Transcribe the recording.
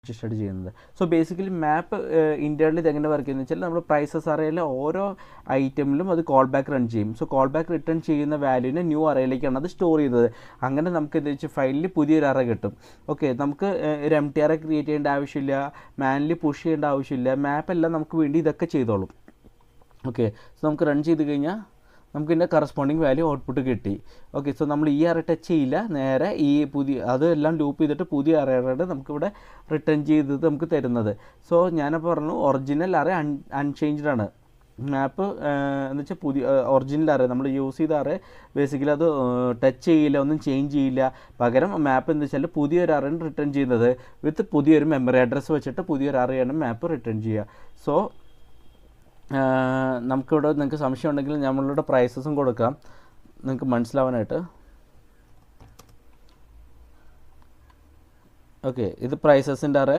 Adjusted ചെയ്യുന്നത്. So basically മാപ്പ് internally ഇതെങ്ങനെ work ചെയ്യുന്നത് വെച്ചാൽ നമ്മൾ പ്രൈസസ് അറേയിലെ ഓരോ ഐറ്റമിലും അത് കോൾ ബാക്ക് റൺ ചെയ്യും. സോ കോൾ ബാക്ക് റിട്ടേൺ ചെയ്യുന്ന വാല്യൂവിനെ ന്യൂ അറേയിലേക്കാണ് അത് സ്റ്റോർ ചെയ്യുന്നത്. അങ്ങനെ നമുക്ക് എന്താ വെച്ചാൽ ഫയലിൽ പുതിയൊരു അറേ കിട്ടും. ഓക്കെ, നമുക്ക് ഒരു എം ടി അറേ ക്രിയേറ്റ് ചെയ്യേണ്ട ആവശ്യമില്ല, മാനുവലി പുഷ് ചെയ്യേണ്ട ആവശ്യമില്ല. മാപ്പെല്ലാം നമുക്ക് വേണ്ടി ഇതൊക്കെ ചെയ്തോളും. ഓക്കെ, സോ നമുക്ക് റൺ ചെയ്ത് കഴിഞ്ഞാൽ നമുക്ക് ഇതിൻ്റെ കറസ്പോണ്ടിങ് വാല്യൂ ഔട്ട്പുട്ട് കിട്ടി. ഓക്കെ, സോ നമ്മൾ ഈ അറേ ടച്ച് ചെയ്യില്ല, നേരെ ഈ അതെല്ലാം ലൂപ്പ് ചെയ്തിട്ട് പുതിയ അറേയുടെ നമുക്കിവിടെ റിട്ടേൺ ചെയ്തത് നമുക്ക് തരുന്നത്. സോ ഞാനപ്പോൾ പറഞ്ഞു ഒറിജിനൽ അറേ അൺചേഞ്ച്ഡ് ആണ്. മാപ്പ് എന്ന് വെച്ചാൽ ഒറിജിനൽ അറേ നമ്മൾ യൂസ് ചെയ്ത അറേ ബേസിക്കലി അത് ടച്ച് ചെയ്യില്ല, ഒന്നും ചേഞ്ച് ചെയ്യില്ല. പകരം മാപ്പ് എന്ന് വെച്ചാൽ പുതിയൊരു അറേയാണ് റിട്ടേൺ ചെയ്യുന്നത്. വിത്ത് പുതിയൊരു മെമ്മറി അഡ്രസ്സ് വെച്ചിട്ട് പുതിയൊരു അറേയാണ് മാപ്പ് റിട്ടേൺ ചെയ്യുക. സോ നമുക്കിവിടെ നിങ്ങൾക്ക് സംശയം ഉണ്ടെങ്കിൽ നമ്മളുടെ പ്രൈസസും കൊടുക്കാം നിങ്ങൾക്ക് മനസ്സിലാവാനായിട്ട്. ഓക്കെ, ഇത് പ്രൈസസിൻ്റെ അറേ.